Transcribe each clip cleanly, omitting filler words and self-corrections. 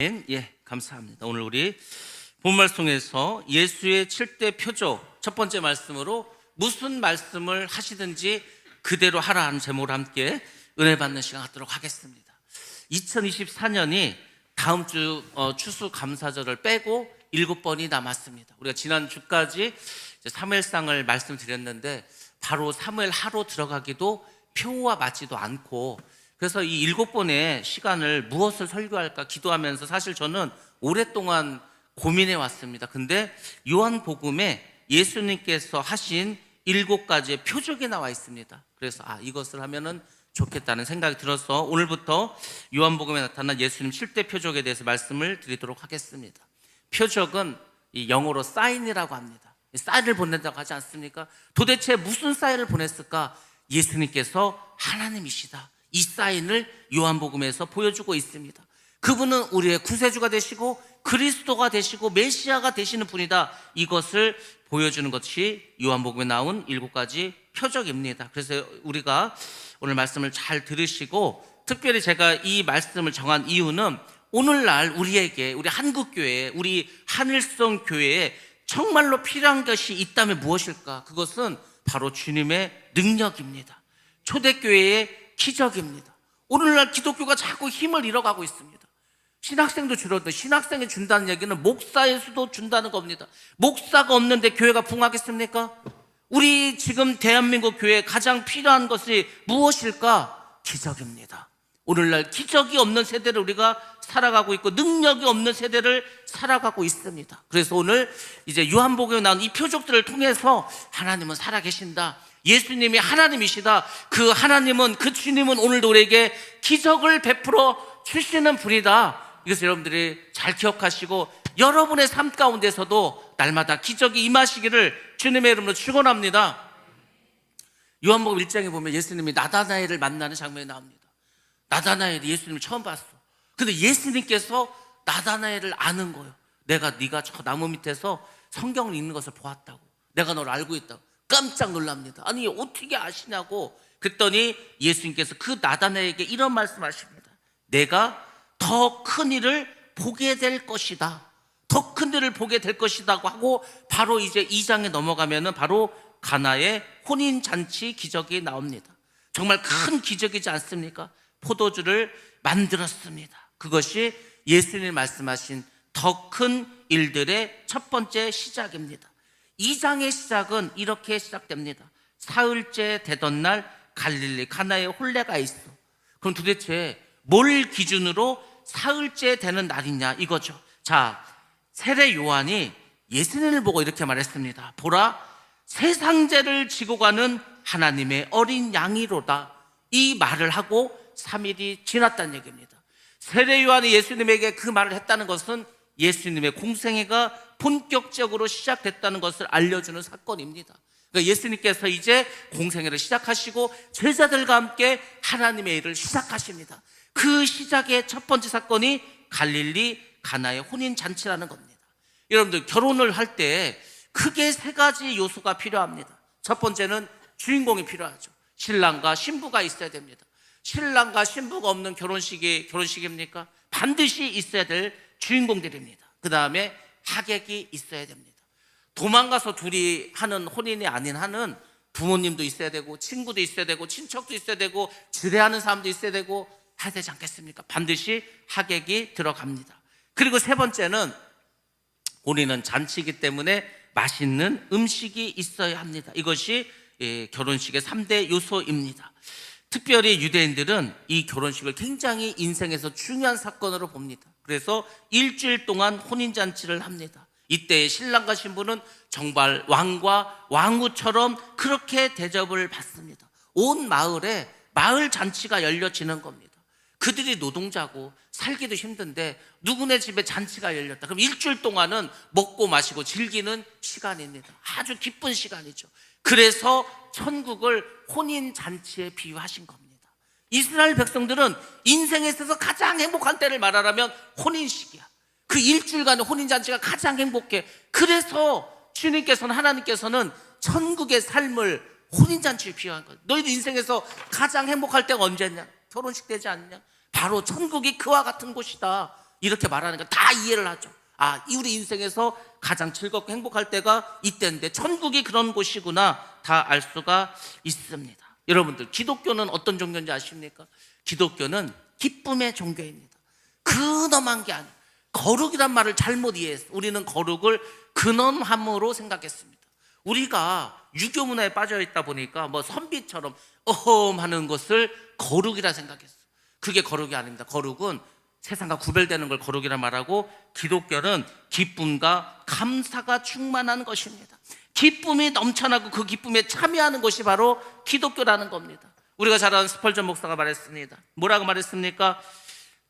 예, 감사합니다. 오늘 우리 본말씀에서 예수의 7대 표적 첫 번째 말씀으로 무슨 말씀을 하시든지 그대로 하라 하는 제목으로 함께 은혜 받는 시간 갖도록 하겠습니다. 2024년이 다음 주 추수감사절을 빼고 7번이 남았습니다. 우리가 지난 주까지 사무엘상을 말씀드렸는데 바로 사무엘 하로 들어가기도 표와 맞지도 않고, 그래서 이 7번의 시간을 무엇을 설교할까 기도하면서 사실 저는 오랫동안 고민해 왔습니다. 근데 요한복음에 예수님께서 하신 7가지의 표적이 나와 있습니다. 그래서 이것을 하면은 좋겠다는 생각이 들어서 오늘부터 요한복음에 나타난 예수님 7대 표적에 대해서 말씀을 드리도록 하겠습니다. 표적은 이 영어로 사인이라고 합니다. 사인을 보낸다고 하지 않습니까? 도대체 무슨 사인을 보냈을까? 예수님께서 하나님이시다, 이 사인을 요한복음에서 보여주고 있습니다. 그분은 우리의 구세주가 되시고 그리스도가 되시고 메시아가 되시는 분이다, 이것을 보여주는 것이 요한복음에 나온 7가지 표적입니다. 그래서 우리가 오늘 말씀을 잘 들으시고, 특별히 제가 이 말씀을 정한 이유는 오늘날 우리에게, 우리 한국교회, 우리 하늘성 교회에 정말로 필요한 것이 있다면 무엇일까? 그것은 바로 주님의 능력입니다. 초대교회의 기적입니다. 오늘날 기독교가 자꾸 힘을 잃어가고 있습니다. 신학생도 줄어들고, 신학생이 준다는 얘기는 목사의 수도 준다는 겁니다. 목사가 없는데 교회가 붕하겠습니까? 우리 지금 대한민국 교회에 가장 필요한 것이 무엇일까? 기적입니다. 오늘날 기적이 없는 세대를 우리가 살아가고 있고 능력이 없는 세대를 살아가고 있습니다. 그래서 오늘 이제 요한복음에 나온 이 표적들을 통해서 하나님은 살아계신다, 예수님이 하나님이시다, 그 하나님은, 그 주님은 오늘도 우리에게 기적을 베풀어 주시는 분이다, 이것을 여러분들이 잘 기억하시고 여러분의 삶 가운데서도 날마다 기적이 임하시기를 주님의 이름으로 축원합니다. 요한복음 1장에 보면 예수님이 나다나엘을 만나는 장면이 나옵니다. 나다나엘이 예수님을 처음 봤어. 근데 예수님께서 나다나엘을 아는 거예요. 네가 저 나무 밑에서 성경을 읽는 것을 보았다고, 내가 너를 알고 있다고. 깜짝 놀랍니다. 아니 어떻게 아시냐고. 그랬더니 예수님께서 그 나다나엘에게 이런 말씀하십니다. 내가 더 큰 일을 보게 될 것이다, 더 큰 일을 보게 될 것이다고 하고, 바로 이제 2장에 넘어가면은 바로 가나의 혼인잔치 기적이 나옵니다. 정말 큰 기적이지 않습니까? 포도주를 만들었습니다. 그것이 예수님이 말씀하신 더 큰 일들의 첫 번째 시작입니다. 2장의 시작은 이렇게 시작됩니다. 사흘째 되던 날 갈릴리 가나에 혼례가 있어. 그럼 도대체 뭘 기준으로 사흘째 되는 날이냐 이거죠. 자, 세례 요한이 예수님을 보고 이렇게 말했습니다. 보라, 세상죄를 지고 가는 하나님의 어린 양이로다, 이 말을 하고 3일이 지났다는 얘기입니다. 세례 요한이 예수님에게 그 말을 했다는 것은 예수님의 공생애가 본격적으로 시작됐다는 것을 알려주는 사건입니다. 그러니까 예수님께서 이제 공생애를 시작하시고 제자들과 함께 하나님의 일을 시작하십니다. 그 시작의 첫 번째 사건이 갈릴리 가나의 혼인잔치라는 겁니다. 여러분들, 결혼을 할 때 크게 3가지 요소가 필요합니다. 첫 번째는 주인공이 필요하죠. 신랑과 신부가 있어야 됩니다. 신랑과 신부가 없는 결혼식입니까? 반드시 있어야 될 주인공들입니다. 그 다음에 하객이 있어야 됩니다. 도망가서 둘이 하는 혼인이 아닌 한은 부모님도 있어야 되고 친구도 있어야 되고 친척도 있어야 되고 지뢰하는 사람도 있어야 되고 해야 되지 않겠습니까? 반드시 하객이 들어갑니다. 그리고 3번째는 혼인은 잔치이기 때문에 맛있는 음식이 있어야 합니다. 이것이 결혼식의 3대 요소입니다. 특별히 유대인들은 이 결혼식을 굉장히 인생에서 중요한 사건으로 봅니다. 그래서 일주일 동안 혼인잔치를 합니다. 이때 신랑과 신부는 정말 왕과 왕후처럼 그렇게 대접을 받습니다. 온 마을에 마을 잔치가 열려지는 겁니다. 그들이 노동자고 살기도 힘든데 누구네 집에 잔치가 열렸다. 그럼 일주일 동안은 먹고 마시고 즐기는 시간입니다. 아주 기쁜 시간이죠. 그래서 천국을 혼인잔치에 비유하신 겁니다. 이스라엘 백성들은 인생에 있어서 가장 행복한 때를 말하라면 혼인식이야. 그 일주일간의 혼인잔치가 가장 행복해. 그래서 주님께서는, 하나님께서는 천국의 삶을 혼인잔치에 비유한 거예요. 너희들 인생에서 가장 행복할 때가 언제냐? 결혼식 되지 않냐? 바로 천국이 그와 같은 곳이다. 이렇게 말하니까 다 이해를 하죠. 아, 우리 인생에서 가장 즐겁고 행복할 때가 이때인데 천국이 그런 곳이구나 다 알 수가 있습니다. 여러분들, 기독교는 어떤 종교인지 아십니까? 기독교는 기쁨의 종교입니다. 근엄한 게 아니에요. 거룩이란 말을 잘못 이해했어요. 우리는 거룩을 근엄함으로 생각했습니다. 우리가 유교 문화에 빠져 있다 보니까 뭐 선비처럼 하는 것을 거룩이라 생각했어요. 그게 거룩이 아닙니다. 거룩은 세상과 구별되는 걸 거룩이라 말하고, 기독교는 기쁨과 감사가 충만한 것입니다. 기쁨이 넘쳐나고 그 기쁨에 참여하는 것이 바로 기독교라는 겁니다. 우리가 잘 아는 스펄전 목사가 말했습니다. 뭐라고 말했습니까?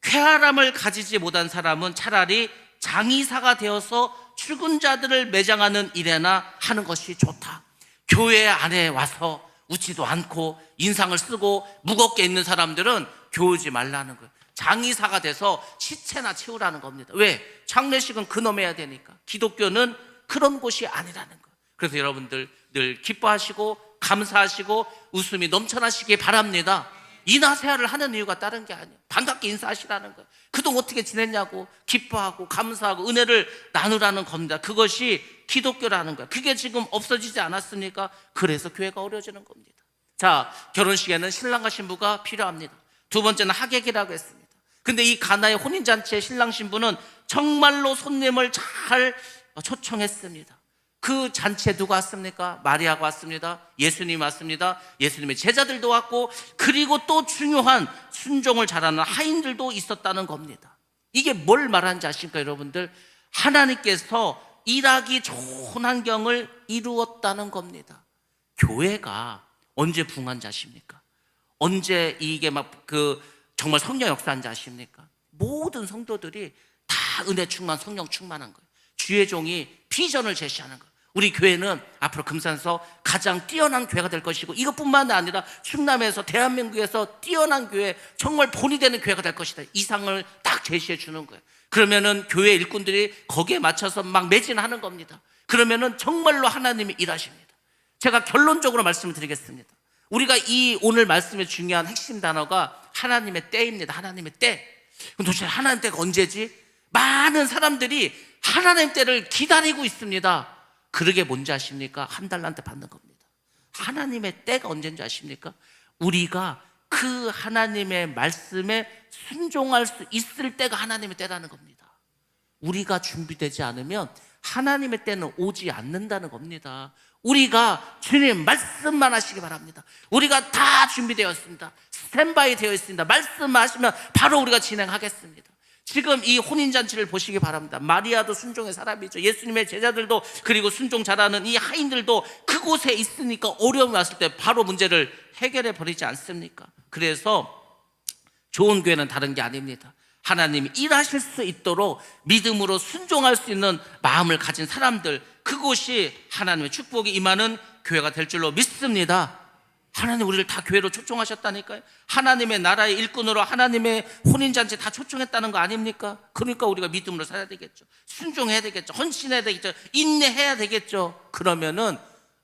쾌활함을 가지지 못한 사람은 차라리 장의사가 되어서 죽은 자들을 매장하는 일에나 하는 것이 좋다. 교회 안에 와서 웃지도 않고 인상을 쓰고 무겁게 있는 사람들은 교우지 말라는 거예요. 장의사가 돼서 시체나 채우라는 겁니다. 왜? 장례식은 근엄해야 되니까. 기독교는 그런 곳이 아니라는 거예요. 그래서 여러분들 늘 기뻐하시고 감사하시고 웃음이 넘쳐나시기 바랍니다. 인하세야를 하는 이유가 다른 게 아니에요. 반갑게 인사하시라는 거예요. 그동안 어떻게 지냈냐고 기뻐하고 감사하고 은혜를 나누라는 겁니다. 그것이 기독교라는 거예요. 그게 지금 없어지지 않았습니까? 그래서 교회가 어려워지는 겁니다. 자, 결혼식에는 신랑과 신부가 필요합니다. 두 번째는 하객이라고 했습니다. 근데 이 가나의 혼인잔치의 신랑 신부는 정말로 손님을 잘 초청했습니다. 그 잔치에 누가 왔습니까? 마리아가 왔습니다. 예수님이 왔습니다. 예수님의 제자들도 왔고, 그리고 또 중요한 순종을 잘하는 하인들도 있었다는 겁니다. 이게 뭘 말하는지 아십니까, 여러분들? 하나님께서 일하기 좋은 환경을 이루었다는 겁니다. 교회가 언제 부흥한지 아십니까? 언제 이게 정말 성령 역사한지 아십니까? 모든 성도들이 다 은혜 충만, 성령 충만한 거예요. 주의 종이 비전을 제시하는 거예요. 우리 교회는 앞으로 금산서 가장 뛰어난 교회가 될 것이고, 이것뿐만 아니라 충남에서 대한민국에서 뛰어난 교회, 정말 본이 되는 교회가 될 것이다. 이상을 딱 제시해 주는 거예요. 그러면은 교회 일꾼들이 거기에 맞춰서 막 매진하는 겁니다. 그러면은 정말로 하나님이 일하십니다. 제가 결론적으로 말씀을 드리겠습니다. 우리가 이 오늘 말씀의 중요한 핵심 단어가 하나님의 때입니다. 하나님의 때. 그럼 도대체 하나님 때가 언제지? 많은 사람들이 하나님 때를 기다리고 있습니다. 그러게 뭔지 아십니까? 한 달란트 받는 겁니다. 하나님의 때가 언제인지 아십니까? 우리가 그 하나님의 말씀에 순종할 수 있을 때가 하나님의 때라는 겁니다. 우리가 준비되지 않으면 하나님의 때는 오지 않는다는 겁니다. 우리가 주님 말씀만 하시기 바랍니다. 우리가 다 준비되어 있습니다. 스탠바이 되어 있습니다. 말씀만 하시면 바로 우리가 진행하겠습니다. 지금 이 혼인잔치를 보시기 바랍니다. 마리아도 순종의 사람이죠. 예수님의 제자들도, 그리고 순종 잘하는 이 하인들도 그곳에 있으니까 어려움이 왔을 때 바로 문제를 해결해 버리지 않습니까? 그래서 좋은 교회는 다른 게 아닙니다. 하나님이 일하실 수 있도록 믿음으로 순종할 수 있는 마음을 가진 사람들, 그곳이 하나님의 축복이 임하는 교회가 될 줄로 믿습니다. 하나님 우리를 다 교회로 초청하셨다니까요. 하나님의 나라의 일꾼으로 하나님의 혼인잔치 다 초청했다는 거 아닙니까? 그러니까 우리가 믿음으로 살아야 되겠죠. 순종해야 되겠죠. 헌신해야 되겠죠. 인내해야 되겠죠. 그러면은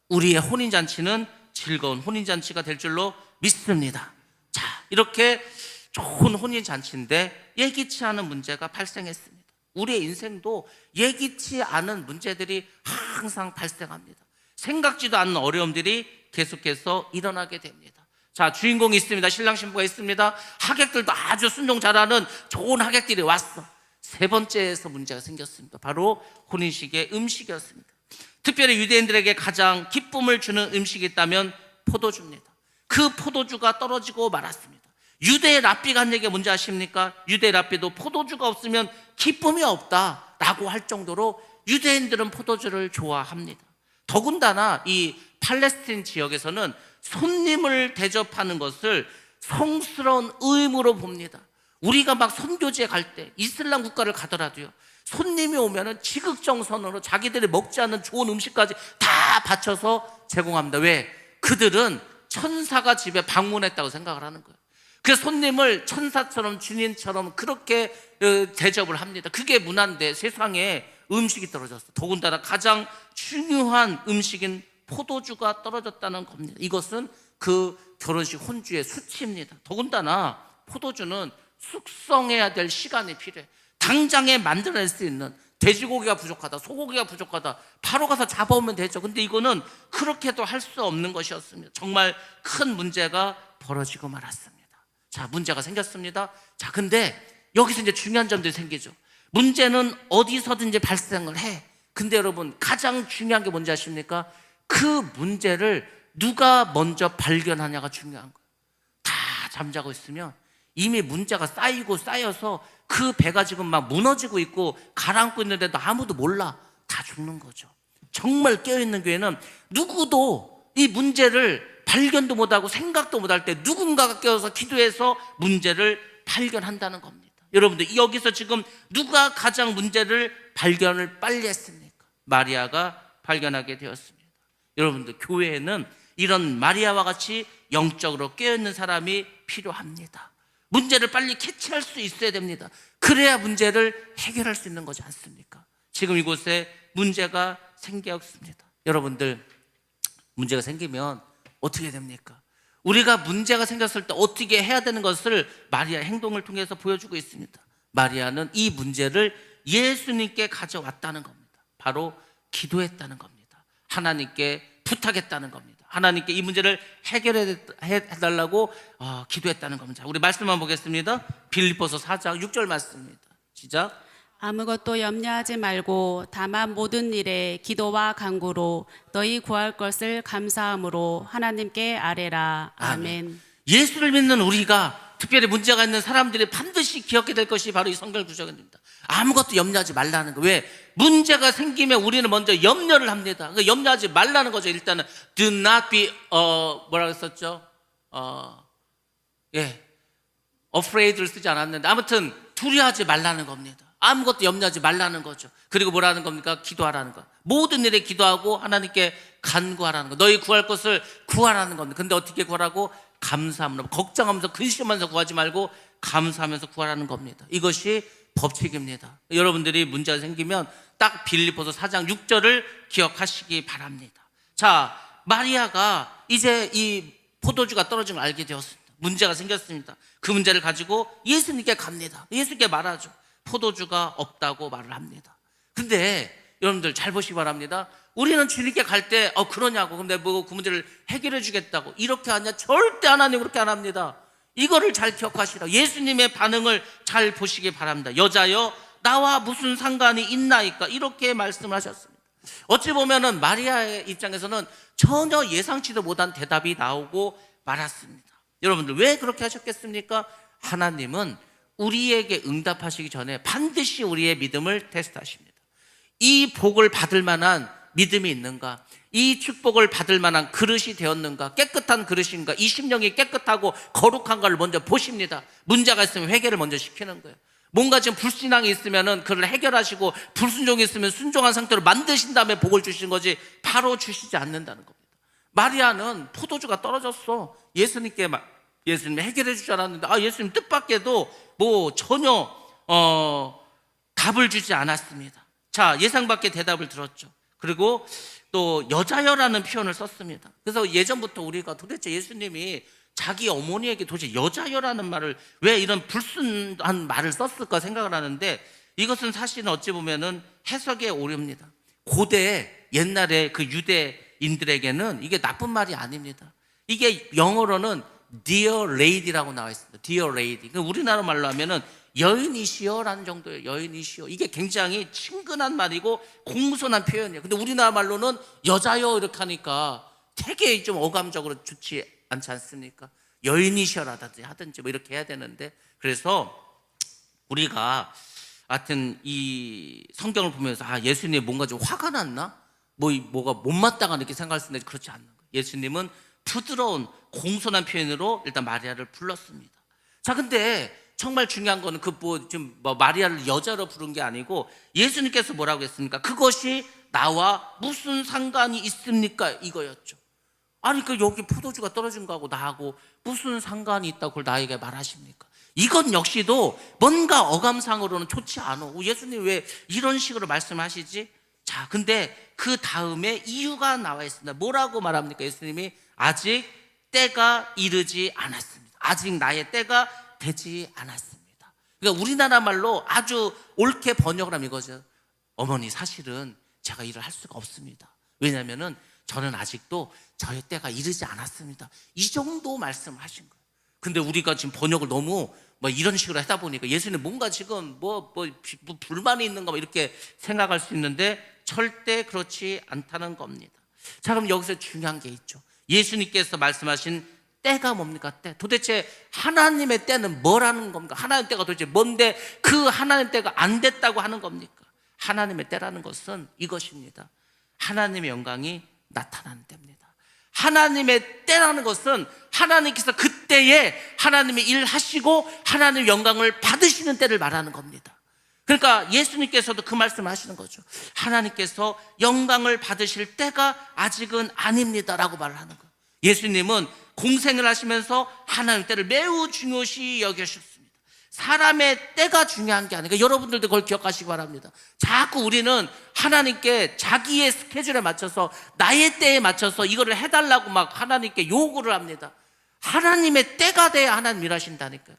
우리의 혼인잔치는 즐거운 혼인잔치가 될 줄로 믿습니다. 자, 이렇게 좋은 혼인잔치인데 예기치 않은 문제가 발생했습니다. 우리의 인생도 예기치 않은 문제들이 항상 발생합니다. 생각지도 않는 어려움들이 계속해서 일어나게 됩니다. 자, 주인공이 있습니다. 신랑 신부가 있습니다. 하객들도 아주 순종 잘하는 좋은 하객들이 왔어. 세 번째에서 문제가 생겼습니다. 바로 혼인식의 음식이었습니다. 특별히 유대인들에게 가장 기쁨을 주는 음식이 있다면 포도주입니다. 그 포도주가 떨어지고 말았습니다. 유대 랍비가 한 얘기가 뭔지 아십니까? 유대 랍비도 포도주가 없으면 기쁨이 없다라고 할 정도로 유대인들은 포도주를 좋아합니다. 더군다나 이 팔레스틴 지역에서는 손님을 대접하는 것을 성스러운 의무로 봅니다. 우리가 막 선교지에 갈 때 이슬람 국가를 가더라도요, 손님이 오면은 지극정성으로 자기들이 먹지 않는 좋은 음식까지 다 바쳐서 제공합니다. 왜? 그들은 천사가 집에 방문했다고 생각을 하는 거예요. 그래서 손님을 천사처럼 주님처럼 그렇게 대접을 합니다. 그게 문화인데 세상에 음식이 떨어졌어. 더군다나 가장 중요한 음식인 포도주가 떨어졌다는 겁니다. 이것은 그 결혼식 혼주의 수치입니다. 더군다나 포도주는 숙성해야 될 시간이 필요해. 당장에 만들어낼 수 있는, 돼지고기가 부족하다, 소고기가 부족하다, 바로 가서 잡아오면 되죠. 근데 이거는 그렇게도 할 수 없는 것이었습니다. 정말 큰 문제가 벌어지고 말았습니다. 자, 문제가 생겼습니다. 자, 근데 여기서 이제 중요한 점들이 생기죠. 문제는 어디서든지 발생을 해. 근데 여러분, 가장 중요한 게 뭔지 아십니까? 그 문제를 누가 먼저 발견하냐가 중요한 거예요. 다 잠자고 있으면 이미 문제가 쌓이고 쌓여서 그 배가 지금 막 무너지고 있고 가라앉고 있는데도 아무도 몰라. 다 죽는 거죠. 정말 깨어있는 교회는 누구도 이 문제를 발견도 못하고 생각도 못할 때 누군가가 깨어서 기도해서 문제를 발견한다는 겁니다. 여러분들, 여기서 지금 누가 가장 문제를 발견을 빨리 했습니까? 마리아가 발견하게 되었습니다. 여러분들, 교회에는 이런 마리아와 같이 영적으로 깨어있는 사람이 필요합니다. 문제를 빨리 캐치할 수 있어야 됩니다. 그래야 문제를 해결할 수 있는 거지 않습니까? 지금 이곳에 문제가 생겼습니다. 여러분들, 문제가 생기면 어떻게 됩니까? 우리가 문제가 생겼을 때 어떻게 해야 되는 것을 마리아 행동을 통해서 보여주고 있습니다. 마리아는 이 문제를 예수님께 가져왔다는 겁니다. 바로 기도했다는 겁니다. 하나님께 부탁했다는 겁니다. 하나님께 이 문제를 해결해달라고 기도했다는 겁니다. 우리 말씀만 보겠습니다. 빌립보서 4장 6절 말씀입니다. 시작. 아무것도 염려하지 말고 다만 모든 일에 기도와 간구로 너희 구할 것을 감사함으로 하나님께 아뢰라. 아멘. 예수를 믿는 우리가, 특별히 문제가 있는 사람들이 반드시 기억해야 될 것이 바로 이 성경 구절입니다. 아무것도 염려하지 말라는 거. 왜? 문제가 생기면 우리는 먼저 염려를 합니다. 염려하지 말라는 거죠. 일단은 do not be 뭐라고 했었죠? afraid를 쓰지 않았는데, 아무튼 두려워하지 말라는 겁니다. 아무것도 염려하지 말라는 거죠. 그리고 뭐라는 겁니까? 기도하라는 거. 모든 일에 기도하고 하나님께 간구하라는 거. 너희 구할 것을 구하라는 겁니다. 근데 어떻게 구하라고? 감사함으로. 걱정하면서 근심하면서 구하지 말고 감사하면서 구하라는 겁니다. 이것이 법칙입니다. 여러분들이 문제가 생기면 딱 빌립보서 4장 6절을 기억하시기 바랍니다. 자, 마리아가 이제 이 포도주가 떨어진 걸 알게 되었습니다. 문제가 생겼습니다. 그 문제를 가지고 예수님께 갑니다. 예수님께 말하죠. 포도주가 없다고 말을 합니다. 근데 여러분들 잘 보시기 바랍니다. 우리는 주님께 갈 때 그러냐고, 근데 뭐 그 문제를 해결해 주겠다고 이렇게 하냐? 절대 하나님 그렇게 안 합니다. 이거를 잘 기억하시라. 예수님의 반응을 잘 보시기 바랍니다. 여자여, 나와 무슨 상관이 있나이까? 이렇게 말씀하셨습니다. 어찌 보면은 마리아의 입장에서는 전혀 예상치도 못한 대답이 나오고 말았습니다. 여러분들, 왜 그렇게 하셨겠습니까? 하나님은 우리에게 응답하시기 전에 반드시 우리의 믿음을 테스트하십니다. 이 복을 받을 만한 믿음이 있는가? 이 축복을 받을 만한 그릇이 되었는가? 깨끗한 그릇인가? 이 심령이 깨끗하고 거룩한가를 먼저 보십니다. 문제가 있으면 회개를 먼저 시키는 거예요. 뭔가 지금 불신앙이 있으면은 그걸 해결하시고, 불순종이 있으면 순종한 상태로 만드신 다음에 복을 주시는 거지, 바로 주시지 않는다는 겁니다. 마리아는 포도주가 떨어졌어. 예수님 해결해 주지 않았는데, 예수님 뜻밖에도 뭐 전혀 답을 주지 않았습니다. 자, 예상 밖의 대답을 들었죠. 그리고 또 여자여라는 표현을 썼습니다. 그래서 예전부터 우리가 도대체 예수님이 자기 어머니에게 도대체 여자여라는 말을 왜 이런 불순한 말을 썼을까 생각을 하는데, 이것은 사실은 어찌 보면은 해석에 오류입니다. 고대 옛날에 그 유대인들에게는 이게 나쁜 말이 아닙니다. 이게 영어로는 Dear Lady라고 나와 있습니다. Dear Lady. 우리나라 말로 하면은 여인이시여라는 정도예요. 여인이시여. 이게 굉장히 친근한 말이고 공손한 표현이에요. 근데 우리나라 말로는 여자여 이렇게 하니까 되게 좀 어감적으로 좋지 않지 않습니까? 여인이시여라든지 하든지 뭐 이렇게 해야 되는데, 그래서 우리가 하여튼 이 성경을 보면서 예수님 뭔가 좀 화가 났나? 뭐가 못마땅한 이렇게 생각할 수 있는데, 그렇지 않는 거예요. 예수님은 부드러운 공손한 표현으로 일단 마리아를 불렀습니다. 자, 근데 정말 중요한 거는 지금 마리아를 여자로 부른 게 아니고, 예수님께서 뭐라고 했습니까? 그것이 나와 무슨 상관이 있습니까? 이거였죠. 여기 포도주가 떨어진 거하고 나하고 무슨 상관이 있다고 그걸 나에게 말하십니까? 이건 역시도 뭔가 어감상으로는 좋지 않아. 예수님 왜 이런 식으로 말씀하시지? 자, 근데 그 다음에 이유가 나와 있습니다. 뭐라고 말합니까? 예수님이 아직 때가 이르지 않았습니다. 아직 나의 때가 되지 않았습니다. 그러니까 우리나라 말로 아주 옳게 번역을 하면 이거죠. 어머니, 사실은 제가 일을 할 수가 없습니다. 왜냐하면은 저는 아직도 저의 때가 이르지 않았습니다. 이 정도 말씀하신 거예요. 근데 우리가 지금 번역을 너무 이런 식으로 하다 보니까 예수님 뭔가 지금 불만이 있는가 이렇게 생각할 수 있는데 절대 그렇지 않다는 겁니다. 자, 그럼 여기서 중요한 게 있죠. 예수님께서 말씀하신 때가 뭡니까? 때. 도대체 하나님의 때는 뭐라는 겁니까? 하나님의 때가 도대체 뭔데 그 하나님의 때가 안 됐다고 하는 겁니까? 하나님의 때라는 것은 이것입니다. 하나님의 영광이 나타나는 때입니다. 하나님의 때라는 것은 하나님께서 그때에 하나님의 일하시고 하나님의 영광을 받으시는 때를 말하는 겁니다. 그러니까 예수님께서도 그 말씀을 하시는 거죠. 하나님께서 영광을 받으실 때가 아직은 아닙니다라고 말을 하는 거예요. 예수님은 공생을 하시면서 하나님의 때를 매우 중요시 여기셨습니다. 사람의 때가 중요한 게 아니라 여러분들도 그걸 기억하시기 바랍니다. 자꾸 우리는 하나님께 자기의 스케줄에 맞춰서 나의 때에 맞춰서 이거를 해달라고 막 하나님께 요구를 합니다. 하나님의 때가 돼야 하나님 일하신다니까요.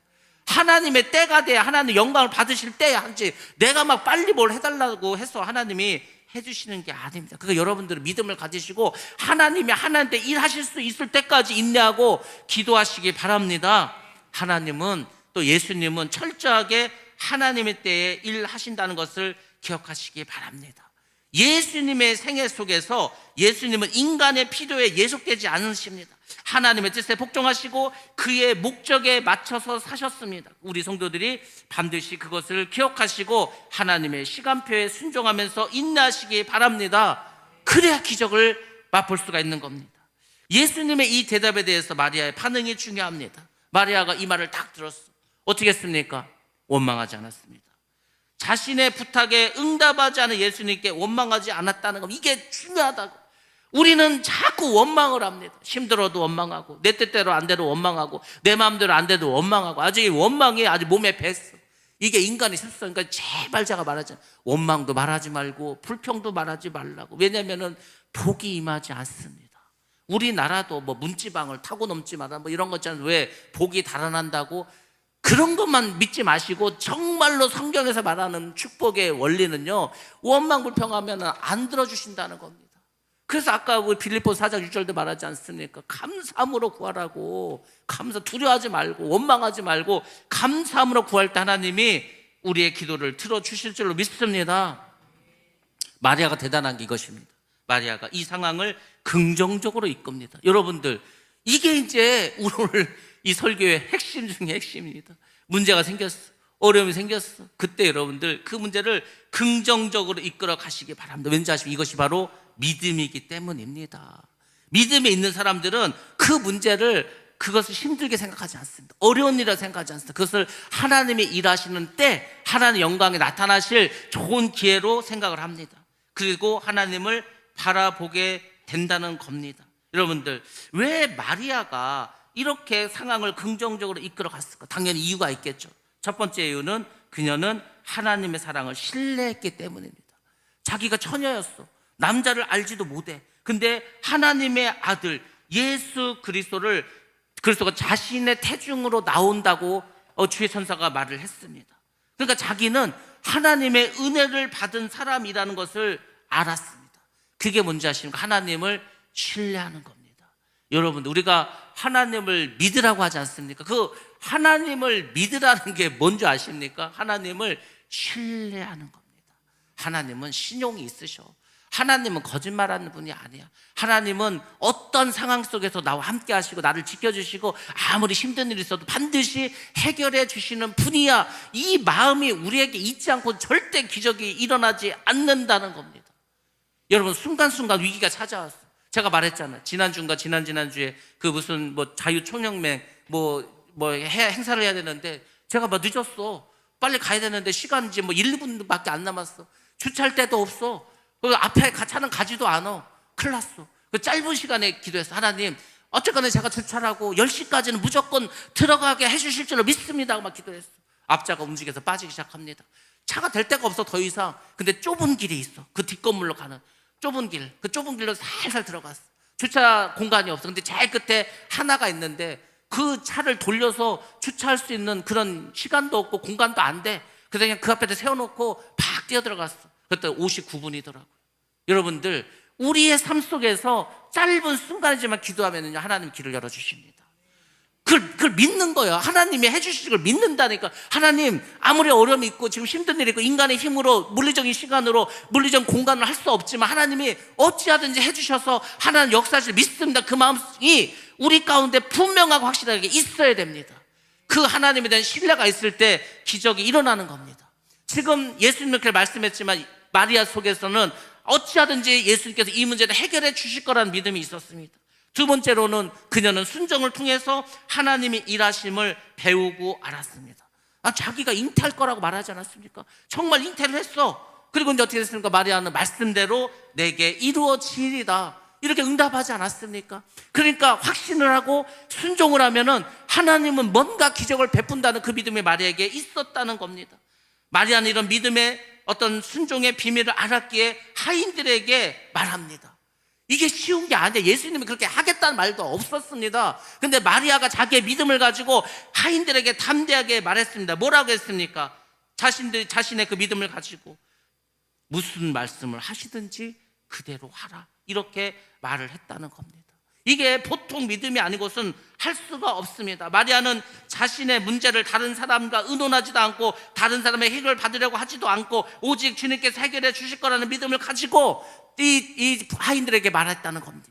하나님의 때가 돼야 하나님 영광을 받으실 때에 한지 내가 막 빨리 뭘 해달라고 해서 하나님이 해주시는 게 아닙니다. 그러니까 여러분들은 믿음을 가지시고 하나님이 하나님 때 일하실 수 있을 때까지 인내하고 기도하시기 바랍니다. 하나님은 또 예수님은 철저하게 하나님의 때에 일하신다는 것을 기억하시기 바랍니다. 예수님의 생애 속에서 예수님은 인간의 필요에 예속되지 않으십니다. 하나님의 뜻에 복종하시고 그의 목적에 맞춰서 사셨습니다. 우리 성도들이 반드시 그것을 기억하시고 하나님의 시간표에 순종하면서 인내하시기 바랍니다. 그래야 기적을 맛볼 수가 있는 겁니다. 예수님의 이 대답에 대해서 마리아의 반응이 중요합니다. 마리아가 이 말을 딱 들었어. 어떻게 했습니까? 원망하지 않았습니다. 자신의 부탁에 응답하지 않은 예수님께 원망하지 않았다는 것, 이게 중요하다고. 우리는 자꾸 원망을 합니다. 힘들어도 원망하고 내 뜻대로 안 돼도 원망하고 내 마음대로 안 돼도 원망하고 아주 이 원망이 아주 몸에 뱄어. 이게 인간의 습성. 그러니까 제발 제가 말하잖아요. 원망도 말하지 말고 불평도 말하지 말라고. 왜냐하면 복이 임하지 않습니다. 우리나라도 문지방을 타고 넘지 마라 이런 거 있잖아요. 왜 복이 달아난다고. 그런 것만 믿지 마시고 정말로 성경에서 말하는 축복의 원리는요, 원망 불평하면 안 들어주신다는 겁니다. 그래서 아까 우리 빌립보 4장 6절도 말하지 않습니까? 감사함으로 구하라고. 두려워하지 말고 원망하지 말고 감사함으로 구할 때 하나님이 우리의 기도를 들어주실 줄로 믿습니다. 마리아가 대단한 게 이것입니다. 마리아가 이 상황을 긍정적으로 이끕니다. 여러분들, 이게 이제 오늘 이 설교의 핵심 중에 핵심입니다. 문제가 생겼어. 어려움이 생겼어. 그때 여러분들 그 문제를 긍정적으로 이끌어 가시기 바랍니다. 왠지 아시면 이것이 바로 믿음이기 때문입니다. 믿음이 있는 사람들은 그 문제를 그것을 힘들게 생각하지 않습니다. 어려운 일이라 생각하지 않습니다. 그것을 하나님이 일하시는 때 하나님의 영광이 나타나실 좋은 기회로 생각을 합니다. 그리고 하나님을 바라보게 된다는 겁니다. 여러분들, 왜 마리아가 이렇게 상황을 긍정적으로 이끌어 갔을까? 당연히 이유가 있겠죠. 첫 번째 이유는 그녀는 하나님의 사랑을 신뢰했기 때문입니다. 자기가 처녀였어. 남자를 알지도 못해. 근데 하나님의 아들 예수 그리스도가 자신의 태중으로 나온다고 주의 천사가 말을 했습니다. 그러니까 자기는 하나님의 은혜를 받은 사람이라는 것을 알았습니다. 그게 뭔지 아십니까? 하나님을 신뢰하는 겁니다. 여러분, 우리가 하나님을 믿으라고 하지 않습니까? 그 하나님을 믿으라는 게 뭔지 아십니까? 하나님을 신뢰하는 겁니다. 하나님은 신용이 있으셔. 하나님은 거짓말하는 분이 아니야. 하나님은 어떤 상황 속에서 나와 함께 하시고 나를 지켜주시고 아무리 힘든 일이 있어도 반드시 해결해 주시는 분이야. 이 마음이 우리에게 있지 않고 절대 기적이 일어나지 않는다는 겁니다. 여러분, 순간순간 위기가 찾아왔어. 제가 말했잖아요. 지난주인가 지난주에 그 무슨 자유총연맹 행사를 해야 되는데 제가 늦었어. 빨리 가야 되는데 시간이 이제 1, 2분밖에 안 남았어. 주차할 데도 없어. 그 앞에 차는 가지도 않아. 큰일 났어. 그 짧은 시간에 기도했어. 하나님, 어쨌거나 제가 주차하고 10시까지는 무조건 들어가게 해주실 줄로 믿습니다. 막 기도했어. 앞차가 움직여서 빠지기 시작합니다. 차가 될 데가 없어, 더 이상. 근데 좁은 길이 있어. 그 뒷건물로 가는 좁은 길. 그 좁은 길로 살살 들어갔어. 주차 공간이 없어. 근데 제일 끝에 하나가 있는데 그 차를 돌려서 주차할 수 있는 그런 시간도 없고 공간도 안 돼. 그래서 그냥 그 앞에다 세워놓고 팍 뛰어들어갔어. 그때 59분이더라고요. 여러분들, 우리의 삶 속에서 짧은 순간이지만 기도하면요, 하나님 길을 열어주십니다. 그걸 믿는 거예요. 하나님이 해주실 걸 믿는다니까. 하나님, 아무리 어려움이 있고 지금 힘든 일이 있고 인간의 힘으로 물리적인 시간으로 물리적인 공간을 할 수 없지만 하나님이 어찌하든지 해주셔서 하나님 역사실 믿습니다. 그 마음이 우리 가운데 분명하고 확실하게 있어야 됩니다. 그 하나님에 대한 신뢰가 있을 때 기적이 일어나는 겁니다. 지금 예수님 그렇게 말씀했지만 마리아 속에서는 어찌하든지 예수님께서 이 문제를 해결해 주실 거라는 믿음이 있었습니다. 두 번째로는 그녀는 순종을 통해서 하나님이 일하심을 배우고 알았습니다. 자기가 잉태할 거라고 말하지 않았습니까? 정말 잉태를 했어. 그리고 이제 어떻게 됐습니까? 마리아는 말씀대로 내게 이루어지리다 이렇게 응답하지 않았습니까? 그러니까 확신을 하고 순종을 하면은 하나님은 뭔가 기적을 베푼다는 그 믿음이 마리아에게 있었다는 겁니다. 마리아는 이런 믿음의 어떤 순종의 비밀을 알았기에 하인들에게 말합니다. 이게 쉬운 게 아니에요. 예수님이 그렇게 하겠다는 말도 없었습니다. 근데 마리아가 자기의 믿음을 가지고 하인들에게 담대하게 말했습니다. 뭐라고 했습니까? 자신의 그 믿음을 가지고 무슨 말씀을 하시든지 그대로 하라 이렇게 말을 했다는 겁니다. 이게 보통 믿음이 아니고선 할 수가 없습니다. 마리아는 자신의 문제를 다른 사람과 의논하지도 않고 다른 사람의 해결을 받으려고 하지도 않고 오직 주님께서 해결해 주실 거라는 믿음을 가지고 이 하인들에게 말했다는 겁니다.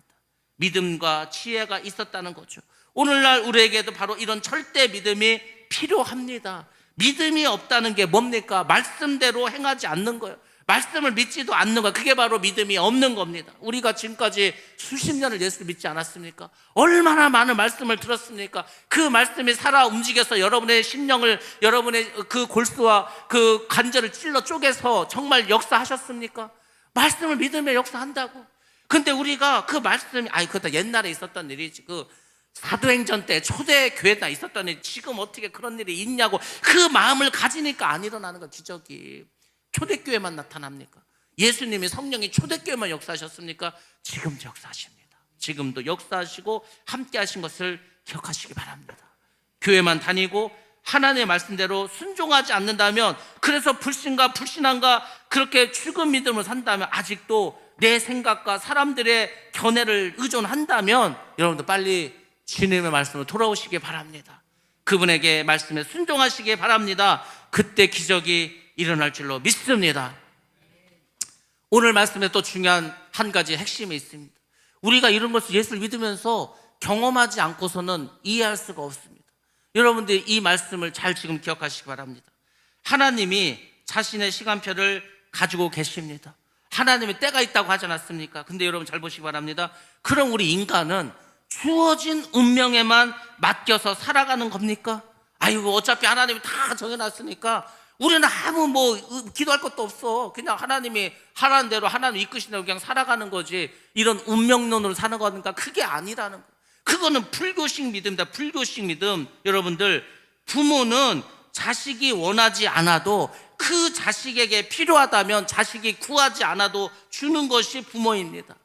믿음과 지혜가 있었다는 거죠. 오늘날 우리에게도 바로 이런 절대 믿음이 필요합니다. 믿음이 없다는 게 뭡니까? 말씀대로 행하지 않는 거예요. 말씀을 믿지도 않는 거예요. 그게 바로 믿음이 없는 겁니다. 우리가 지금까지 수십 년을 예수를 믿지 않았습니까? 얼마나 많은 말씀을 들었습니까? 그 말씀이 살아 움직여서 여러분의 심령을, 여러분의 그 골수와 그 관절을 찔러 쪼개서 정말 역사하셨습니까? 말씀을 믿으며 역사한다고. 근데 우리가 그 말씀이 그것도 옛날에 있었던 일이지. 그 사도행전 때 초대교회에 있었던 일, 지금 어떻게 그런 일이 있냐고 그 마음을 가지니까 안 일어나는 거 기적이. 초대교회만 나타납니까? 예수님이 성령이 초대교회만 역사하셨습니까? 지금도 역사하십니다. 지금도 역사하시고 함께 하신 것을 기억하시기 바랍니다. 교회만 다니고 하나님의 말씀대로 순종하지 않는다면, 그래서 불신과 불신앙과 그렇게 죽은 믿음으로 산다면, 아직도 내 생각과 사람들의 견해를 의존한다면 여러분도 빨리 주님의 말씀으로 돌아오시기 바랍니다. 그분에게 말씀에 순종하시기 바랍니다. 그때 기적이 일어날 줄로 믿습니다. 오늘 말씀에 또 중요한 한 가지 핵심이 있습니다. 우리가 이런 것을 예수를 믿으면서 경험하지 않고서는 이해할 수가 없습니다. 여러분들 이 말씀을 잘 지금 기억하시기 바랍니다. 하나님이 자신의 시간표를 가지고 계십니다. 하나님의 때가 있다고 하지 않았습니까? 근데 여러분 잘 보시기 바랍니다. 그럼 우리 인간은 주어진 운명에만 맡겨서 살아가는 겁니까? 어차피 하나님이 다 정해놨으니까 우리는 아무 기도할 것도 없어. 그냥 하나님이 하라는 대로 하나님 이끄신다고 그냥 살아가는 거지. 이런 운명론으로 사는 거니까 그게 아니라는 거예요. 그거는 불교식 믿음이다. 불교식 믿음. 여러분들, 부모는 자식이 원하지 않아도 그 자식에게 필요하다면 자식이 구하지 않아도 주는 것이 부모입니다.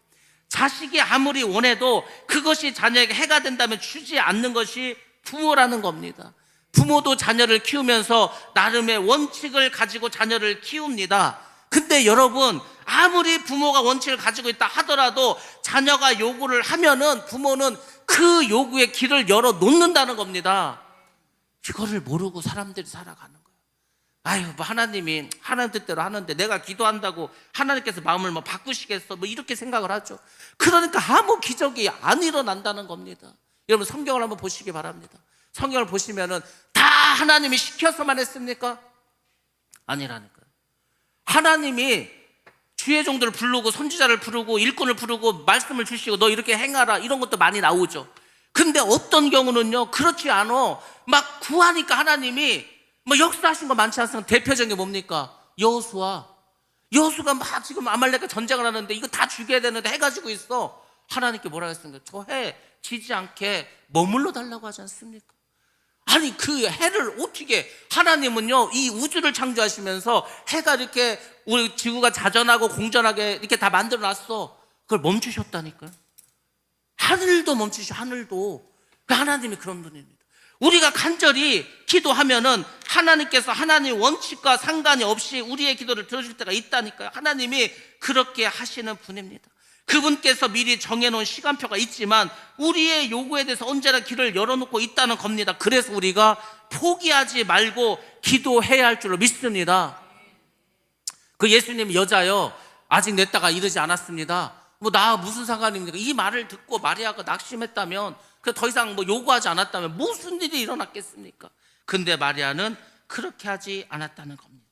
자식이 아무리 원해도 그것이 자녀에게 해가 된다면 주지 않는 것이 부모라는 겁니다. 부모도 자녀를 키우면서 나름의 원칙을 가지고 자녀를 키웁니다. 근데 여러분, 아무리 부모가 원칙을 가지고 있다 하더라도 자녀가 요구를 하면은 부모는 그 요구의 길을 열어 놓는다는 겁니다. 이거를 모르고 사람들이 살아가는 거예요. 하나님이 하나님 뜻대로 하는데 내가 기도한다고 하나님께서 마음을 바꾸시겠어? 이렇게 생각을 하죠. 그러니까 아무 기적이 안 일어난다는 겁니다. 여러분, 성경을 한번 보시기 바랍니다. 성경을 보시면은 다 하나님이 시켜서만 했습니까? 아니라니까요. 하나님이 주의 종들을 부르고 선지자를 부르고 일꾼을 부르고 말씀을 주시고 너 이렇게 행하라 이런 것도 많이 나오죠. 근데 어떤 경우는요, 그렇지 않아. 막 구하니까 하나님이 역사하신 거 많지 않습니까? 대표적인 게 뭡니까? 여호수가 막 지금 아말렉과 전쟁을 하는데 이거 다 죽여야 되는데 해가지고 있어. 하나님께 뭐라고 했습니까? 저 해 지지 않게 머물러 달라고 하지 않습니까? 그 해를 어떻게, 하나님은요 이 우주를 창조하시면서 해가 이렇게 우리 지구가 자전하고 공전하게 이렇게 다 만들어 놨어. 그걸 멈추셨다니까요. 하늘도 멈추시고, 하늘도. 하나님이 그런 분입니다. 우리가 간절히 기도하면은 하나님께서 하나님 원칙과 상관이 없이 우리의 기도를 들어줄 때가 있다니까요. 하나님이 그렇게 하시는 분입니다. 그분께서 미리 정해놓은 시간표가 있지만 우리의 요구에 대해서 언제나 길을 열어놓고 있다는 겁니다. 그래서 우리가 포기하지 말고 기도해야 할 줄로 믿습니다. 그 예수님 여자요, 아직 내 때가 이르지 않았습니다. 뭐 나 무슨 상관입니까? 이 말을 듣고 마리아가 낙심했다면, 그 더 이상 뭐 요구하지 않았다면 무슨 일이 일어났겠습니까? 근데 마리아는 그렇게 하지 않았다는 겁니다.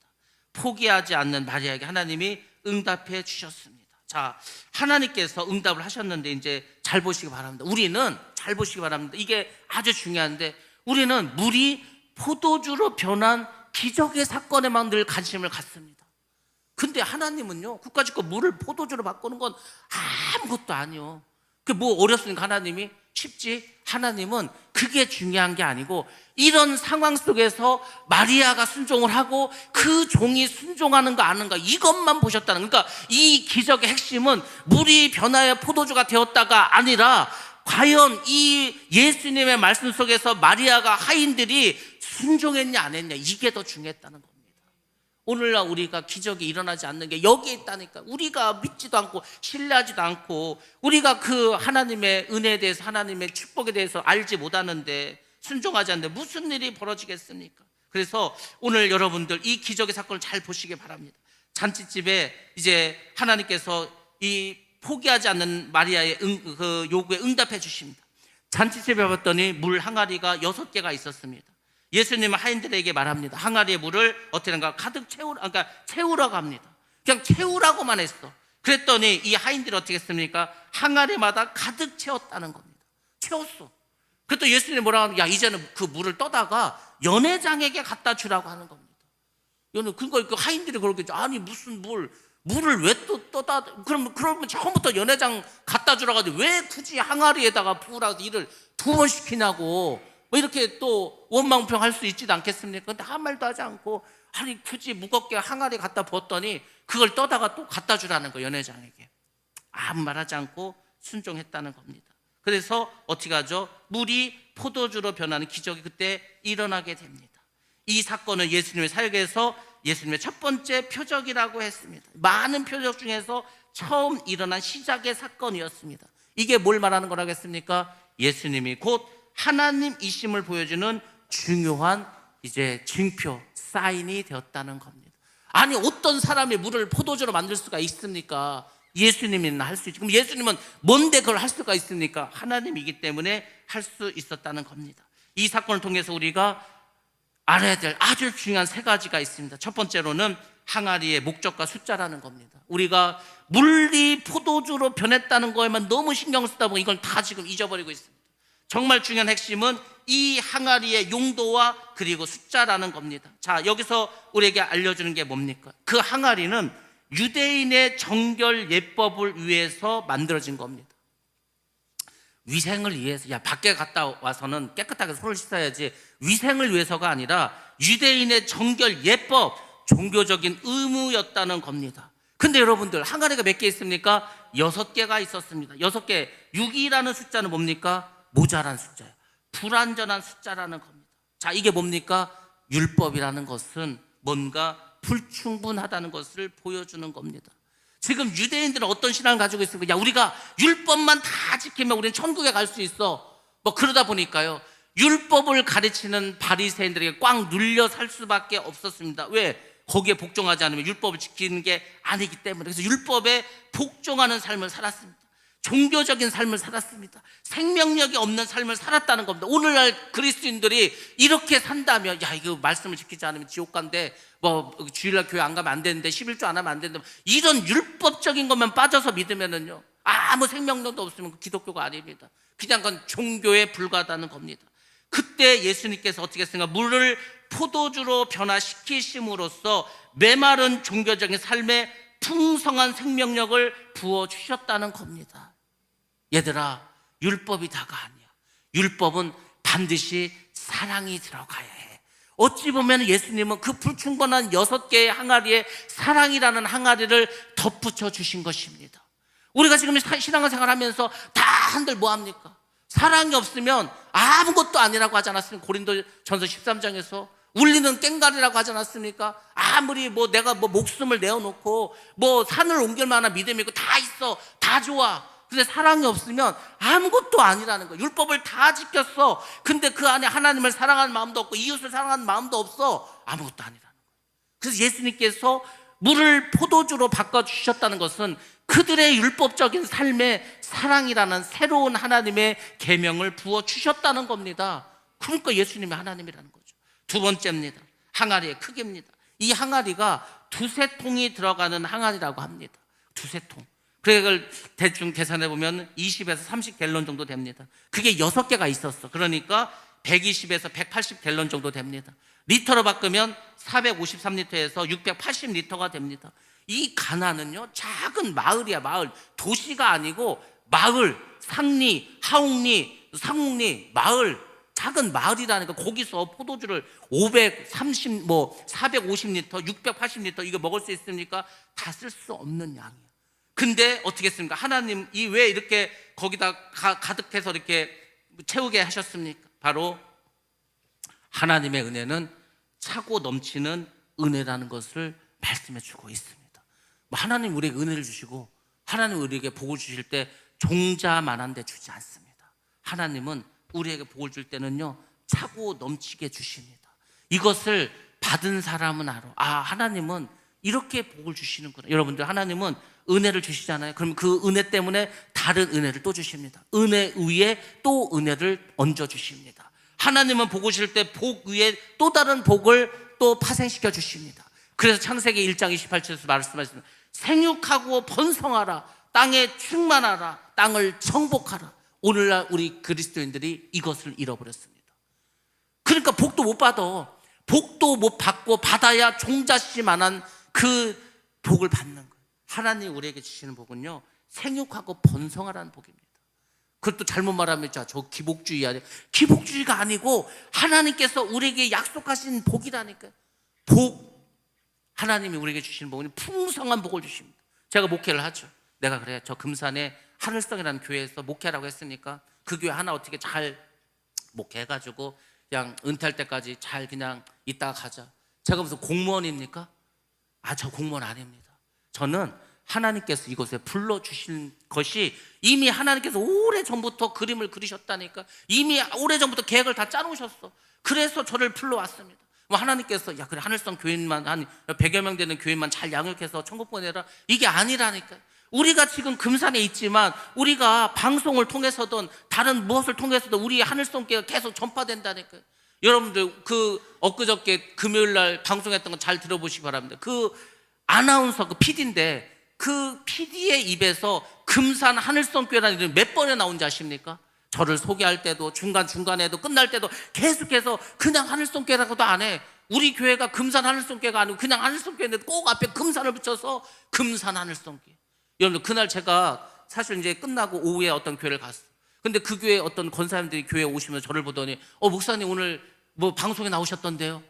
포기하지 않는 마리아에게 하나님이 응답해 주셨습니다. 자, 하나님께서 응답을 하셨는데 이제 잘 보시기 바랍니다. 우리는 잘 보시기 바랍니다. 이게 아주 중요한데, 우리는 물이 포도주로 변한 기적의 사건에만 늘 관심을 갖습니다. 근데 하나님은요, 국가지껏 물을 포도주로 바꾸는 건 아무것도 아니요. 그게 뭐 어렵습니까? 하나님이 쉽지? 하나님은 그게 중요한 게 아니고, 이런 상황 속에서 마리아가 순종을 하고 그 종이 순종하는 거 아는가, 이것만 보셨다는, 그러니까 이 기적의 핵심은 물이 변하여 포도주가 되었다가 아니라 과연 이 예수님의 말씀 속에서 마리아가 하인들이 순종했냐 안 했냐, 이게 더 중요했다는 겁니다. 오늘날 우리가 기적이 일어나지 않는 게 여기에 있다니까. 우리가 믿지도 않고 신뢰하지도 않고 우리가 그 하나님의 은혜에 대해서, 하나님의 축복에 대해서 알지 못하는데, 순종하지 않는데 무슨 일이 벌어지겠습니까? 그래서 오늘 여러분들 이 기적의 사건을 잘 보시기 바랍니다. 잔치집에 이제 하나님께서 이 포기하지 않는 마리아의 그 요구에 응답해 주십니다. 잔치집에 봤더니 물 항아리가 6개가 있었습니다. 예수님은 하인들에게 말합니다. 항아리의 물을 어떻게 하는가? 가득 채우라고 합니다. 그냥 채우라고만 했어. 그랬더니 이 하인들이 어떻게 했습니까? 항아리마다 가득 채웠다는 겁니다. 채웠어. 그랬더니 예수님이 뭐라고 하면, 야, 이제는 그 물을 떠다가 연회장에게 갖다 주라고 하는 겁니다. 그러니까 그 하인들이 그러겠죠. 아니, 무슨 물을 왜 또 떠다, 그러면 처음부터 연회장 갖다 주라고 하지 왜 굳이 항아리에다가 부으라고 일을 2번 시키냐고, 뭐 이렇게 또 원망평 할 수 있지도 않겠습니까? 근데 아무 말도 하지 않고, 아니 굳이 무겁게 항아리 갖다 부었더니 그걸 떠다가 또 갖다 주라는 거예요, 연회장에게. 아무 말 하지 않고 순종했다는 겁니다. 그래서 어떻게 하죠? 물이 포도주로 변하는 기적이 그때 일어나게 됩니다. 이 사건은 예수님의 사역에서 예수님의 첫 번째 표적이라고 했습니다. 많은 표적 중에서 처음 일어난 시작의 사건이었습니다. 이게 뭘 말하는 거라고 했습니까? 예수님이 곧 하나님이심을 보여주는 중요한 이제 증표, 사인이 되었다는 겁니다. 아니, 어떤 사람이 물을 포도주로 만들 수가 있습니까? 예수님이나 할 수 있죠. 그럼 예수님은 뭔데 그걸 할 수가 있습니까? 하나님이기 때문에 할 수 있었다는 겁니다. 이 사건을 통해서 우리가 알아야 될 아주 중요한 3가지가 있습니다. 첫 번째로는 항아리의 목적과 숫자라는 겁니다. 우리가 물이 포도주로 변했다는 거에만 너무 신경 쓰다 보니 이걸 다 지금 잊어버리고 있습니다. 정말 중요한 핵심은 이 항아리의 용도와 그리고 숫자라는 겁니다. 자, 여기서 우리에게 알려주는 게 뭡니까? 그 항아리는 유대인의 정결 예법을 위해서 만들어진 겁니다. 위생을 위해서, 야, 밖에 갔다 와서는 깨끗하게 손을 씻어야지, 위생을 위해서가 아니라 유대인의 정결 예법, 종교적인 의무였다는 겁니다. 근데 여러분들, 항아리가 몇 개 있습니까? 6개가 있었습니다. 6개. 6이라는 숫자는 뭡니까? 모자란 숫자예요. 불완전한 숫자라는 겁니다. 자, 이게 뭡니까? 율법이라는 것은 뭔가 불충분하다는 것을 보여주는 겁니다. 지금 유대인들은 어떤 신앙을 가지고 있습니까? 야, 우리가 율법만 다 지키면 우리는 천국에 갈 수 있어. 뭐 그러다 보니까요, 율법을 가르치는 바리새인들에게 꽉 눌려 살 수밖에 없었습니다. 왜? 거기에 복종하지 않으면 율법을 지키는 게 아니기 때문에. 그래서 율법에 복종하는 삶을 살았습니다. 종교적인 삶을 살았습니다. 생명력이 없는 삶을 살았다는 겁니다. 오늘날 그리스도인들이 이렇게 산다면, 야, 이거 말씀을 지키지 않으면 지옥 간대, 뭐 주일날 교회 안 가면 안 되는데, 11조 안 하면 안 되는데, 이런 율법적인 것만 빠져서 믿으면은요, 아무 생명력도 없으면 기독교가 아닙니다. 그냥 그건 종교에 불과하다는 겁니다. 그때 예수님께서 어떻게 했습니까? 물을 포도주로 변화시키심으로써 메마른 종교적인 삶에 풍성한 생명력을 부어주셨다는 겁니다. 얘들아, 율법이 다가 아니야. 율법은 반드시 사랑이 들어가야 해. 어찌 보면 예수님은 그 불충분한 6개의 항아리에 사랑이라는 항아리를 덧붙여 주신 것입니다. 우리가 지금 신앙생활 하면서 다 한들 뭐합니까? 사랑이 없으면 아무것도 아니라고 하지 않았습니까? 고린도전서 13장에서 울리는 꽹과리라고 하지 않았습니까? 아무리 뭐 내가 뭐 목숨을 내어놓고 뭐 산을 옮길 만한 믿음이 있고 다 있어, 다 좋아. 근데 사랑이 없으면 아무것도 아니라는 거예요. 율법을 다 지켰어. 근데 그 안에 하나님을 사랑하는 마음도 없고 이웃을 사랑하는 마음도 없어. 아무것도 아니라는 거예요. 그래서 예수님께서 물을 포도주로 바꿔주셨다는 것은 그들의 율법적인 삶에 사랑이라는 새로운 하나님의 계명을 부어주셨다는 겁니다. 그러니까 예수님이 하나님이라는 거죠. 두 번째입니다. 항아리의 크기입니다. 이 항아리가 2-3통이 들어가는 항아리라고 합니다. 2-3통. 그걸 대충 계산해 보면 20에서 30갤런 정도 됩니다. 그게 6개가 있었어. 그러니까 120에서 180갤런 정도 됩니다. 리터로 바꾸면 453리터에서 680리터가 됩니다. 이 가나는요, 작은 마을이야, 마을. 도시가 아니고 마을, 상리, 하옥리, 상옥리, 마을, 작은 마을이라니까. 거기서 포도주를 450리터, 680리터 이거 먹을 수 있습니까? 다 쓸 수 없는 양이에요. 근데 어떻게 했습니까? 하나님이 왜 이렇게 거기다 가득해서 이렇게 채우게 하셨습니까? 바로 하나님의 은혜는 차고 넘치는 은혜라는 것을 말씀해 주고 있습니다. 하나님 우리에게 은혜를 주시고 하나님 우리에게 복을 주실 때 종자만한 데 주지 않습니다. 하나님은 우리에게 복을 줄 때는요, 차고 넘치게 주십니다. 이것을 받은 사람은 알아. 아, 하나님은 이렇게 복을 주시는구나. 여러분들, 하나님은 은혜를 주시잖아요. 그럼 그 은혜 때문에 다른 은혜를 또 주십니다. 은혜 위에 또 은혜를 얹어 주십니다. 하나님은 복을 주실 때 복 위에 또 다른 복을 또 파생시켜 주십니다. 그래서 창세기 1장 28절에서 말씀하시는 생육하고 번성하라, 땅에 충만하라, 땅을 정복하라. 오늘날 우리 그리스도인들이 이것을 잃어버렸습니다. 그러니까 복도 못 받아. 복도 못 받고 받아야 종자씨만한 그 복을 받는 거예요. 하나님 우리에게 주시는 복은요, 생육하고 번성하라는 복입니다. 그것도 잘못 말하면 저 기복주의야. 기복주의가 아니고 하나님께서 우리에게 약속하신 복이라니까요. 복, 하나님이 우리에게 주시는 복은 풍성한 복을 주십니다. 제가 목회를 하죠. 내가 그래, 저 금산에 하늘성이라는 교회에서 목회라고 했으니까 그 교회 하나 어떻게 잘 목회해가지고 그냥 은퇴할 때까지 잘 그냥 있다가 가자. 제가 무슨 공무원입니까? 아, 저 공무원 아닙니다. 저는 하나님께서 이곳에 불러주신 것이 이미 하나님께서 오래전부터 그림을 그리셨다니까. 이미 오래전부터 계획을 다 짜놓으셨어. 그래서 저를 불러왔습니다. 하나님께서 야, 그래, 하늘성 교인만 한 100여 명 되는 교인만 잘 양육해서 천국 보내라, 이게 아니라니까요. 우리가 지금 금산에 있지만 우리가 방송을 통해서든 다른 무엇을 통해서든 우리 하늘성교회가 계속 전파된다니까요. 여러분들 그 엊그저께 금요일날 방송했던 거 잘 들어보시기 바랍니다. 그 아나운서, 그 PD인데 그 PD의 입에서 금산 하늘성교회라는 이름이 몇 번에 나온지 아십니까? 저를 소개할 때도 중간중간에도 끝날 때도 계속해서 그냥 하늘성교회라고도 안 해. 우리 교회가 금산 하늘성교회가 아니고 그냥 하늘성교회인데 꼭 앞에 금산을 붙여서 금산 하늘성교회. 여러분들, 그날 제가 사실 이제 끝나고 오후에 어떤 교회를 갔어. 근데 그 교회 어떤 권사님들이 교회에 오시면서 저를 보더니 목사님 오늘 뭐 방송에 나오셨던데요?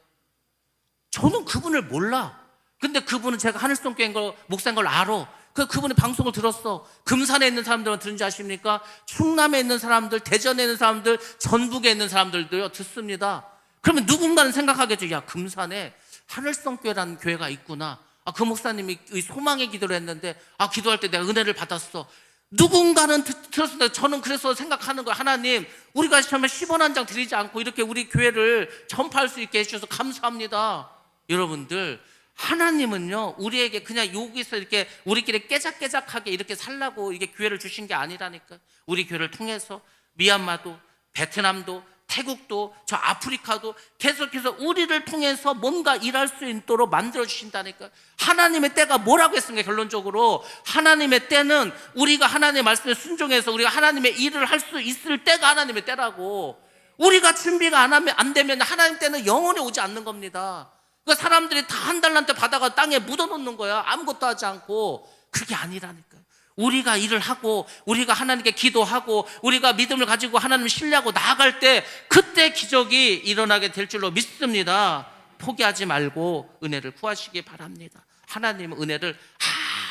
저는 그분을 몰라. 근데 그분은 제가 하늘성교회인 걸, 목사인 걸 알아. 그분이 방송을 들었어. 금산에 있는 사람들은 들은지 아십니까? 충남에 있는 사람들, 대전에 있는 사람들, 전북에 있는 사람들도요 듣습니다. 그러면 누군가는 생각하겠죠. 야, 금산에 하늘성교회라는 교회가 있구나. 아, 그 목사님이 소망의 기도를 했는데, 아, 기도할 때 내가 은혜를 받았어. 누군가는 들었습니다. 저는 그래서 생각하는 거예요. 하나님, 우리가 정말 10원 한 장 드리지 않고 이렇게 우리 교회를 전파할 수 있게 해주셔서 감사합니다. 여러분들, 하나님은요 우리에게 그냥 여기서 이렇게 우리끼리 깨작깨작하게 이렇게 살라고 이게 기회를 주신 게 아니라니까. 우리 교회를 통해서 미얀마도, 베트남도, 태국도, 저 아프리카도 계속해서 우리를 통해서 뭔가 일할 수 있도록 만들어 주신다니까. 하나님의 때가 뭐라고 했습니까? 결론적으로 하나님의 때는 우리가 하나님의 말씀에 순종해서 우리가 하나님의 일을 할 수 있을 때가 하나님의 때라고. 우리가 준비가 안 되면 하나님 때는 영원히 오지 않는 겁니다. 그러니까 사람들이 다 한 달란트 받아가 땅에 묻어놓는 거야. 아무것도 하지 않고. 그게 아니라니까요. 우리가 일을 하고 우리가 하나님께 기도하고 우리가 믿음을 가지고 하나님을 신뢰하고 나아갈 때 그때 기적이 일어나게 될 줄로 믿습니다. 포기하지 말고 은혜를 구하시기 바랍니다. 하나님은 은혜를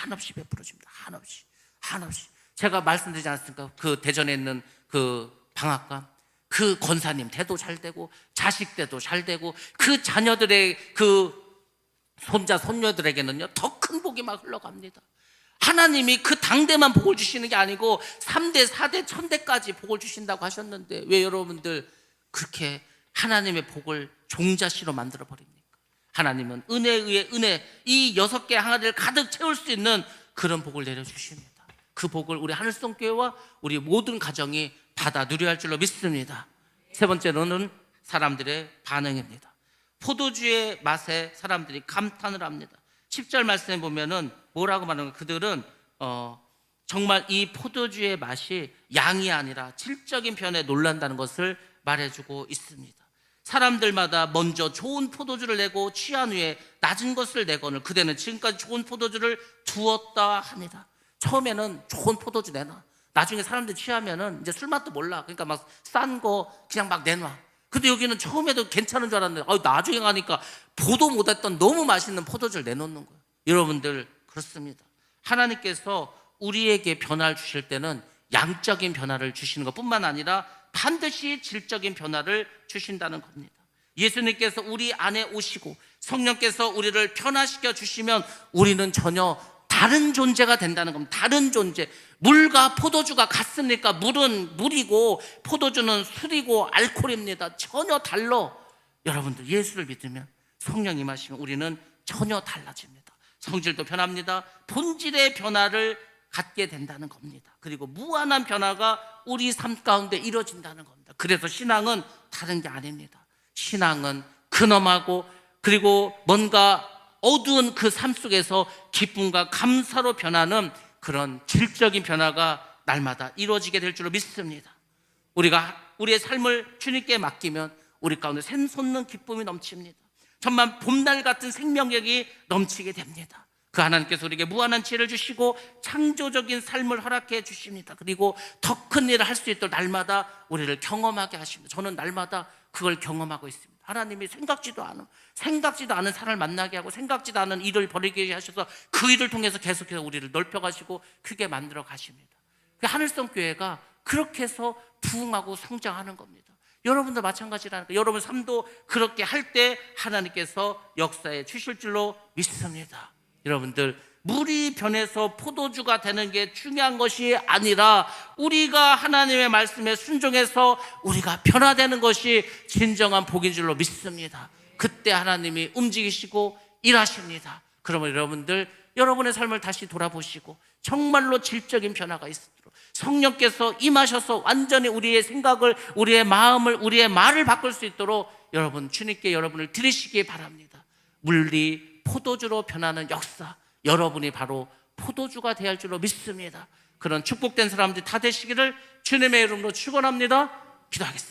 한없이 베풀어 줍니다. 한없이. 제가 말씀드리지 않았습니까? 그 대전에 있는 그 방앗간 그 권사님 대도 잘 되고 자식 대도 잘 되고 그 자녀들의 그 손자 손녀들에게는요 더 큰 복이 막 흘러갑니다. 하나님이 그 당대만 복을 주시는 게 아니고 3대 4대 1000대까지 복을 주신다고 하셨는데 왜 여러분들 그렇게 하나님의 복을 종자씨로 만들어 버립니까? 하나님은 은혜에 의해 은혜, 이 6개 항아리를 가득 채울 수 있는 그런 복을 내려주십니다. 그 복을 우리 하늘성교회와 우리 모든 가정이 받아 누려야 할 줄로 믿습니다. 세 번째로는 사람들의 반응입니다. 포도주의 맛에 사람들이 감탄을 합니다. 10절 말씀에 보면은 뭐라고 말하는 거예요? 그들은 정말 이 포도주의 맛이 양이 아니라 질적인 편에 놀란다는 것을 말해주고 있습니다. 사람들마다 먼저 좋은 포도주를 내고 취한 후에 낮은 것을 내거늘 그대는 지금까지 좋은 포도주를 두었다 합니다. 처음에는 좋은 포도주 내놔. 나중에 사람들 취하면은 이제 술 맛도 몰라. 그러니까 막 싼 거 그냥 막 내놔. 근데 여기는 처음에도 괜찮은 줄 알았는데 나중에 가니까 보도 못했던 너무 맛있는 포도주를 내놓는 거예요. 여러분들 그렇습니다. 하나님께서 우리에게 변화를 주실 때는 양적인 변화를 주시는 것뿐만 아니라 반드시 질적인 변화를 주신다는 겁니다. 예수님께서 우리 안에 오시고 성령께서 우리를 변화시켜 주시면 우리는 전혀 다른 존재가 된다는 겁니다. 다른 존재. 물과 포도주가 같습니까? 물은 물이고 포도주는 술이고 알코올입니다. 전혀 달라. 여러분들 예수를 믿으면 성령 임하시면 우리는 전혀 달라집니다. 성질도 변합니다. 본질의 변화를 갖게 된다는 겁니다. 그리고 무한한 변화가 우리 삶 가운데 이루어진다는 겁니다. 그래서 신앙은 다른 게 아닙니다. 신앙은 근엄하고 그리고 뭔가 어두운 그 삶 속에서 기쁨과 감사로 변하는 그런 질적인 변화가 날마다 이루어지게 될 줄로 믿습니다. 우리가 우리의 삶을 주님께 맡기면 우리 가운데 샘솟는 기쁨이 넘칩니다. 정말 봄날 같은 생명력이 넘치게 됩니다. 그 하나님께서 우리에게 무한한 지혜를 주시고 창조적인 삶을 허락해 주십니다. 그리고 더 큰 일을 할 수 있도록 날마다 우리를 경험하게 하십니다. 저는 날마다 그걸 경험하고 있습니다. 하나님이 생각지도 않은 사람을 만나게 하고 생각지도 않은 일을 벌이게 하셔서 그 일을 통해서 계속해서 우리를 넓혀가시고 크게 만들어 가십니다. 하늘성 교회가 그렇게 해서 부흥하고 성장하는 겁니다. 여러분도 마찬가지라는 거예요. 여러분 삶도 그렇게 할 때 하나님께서 역사에 주실 줄로 믿습니다. 여러분들 물이 변해서 포도주가 되는 게 중요한 것이 아니라 우리가 하나님의 말씀에 순종해서 우리가 변화되는 것이 진정한 복인 줄로 믿습니다. 그때 하나님이 움직이시고 일하십니다. 그러면 여러분들 여러분의 삶을 다시 돌아보시고 정말로 질적인 변화가 있도록 성령께서 임하셔서 완전히 우리의 생각을, 우리의 마음을, 우리의 말을 바꿀 수 있도록 여러분 주님께 여러분을 드리시기 바랍니다. 물이 포도주로 변하는 역사, 여러분이 바로 포도주가 되어야 할 줄로 믿습니다. 그런 축복된 사람들이 다 되시기를 주님의 이름으로 축원합니다. 기도하겠습니다.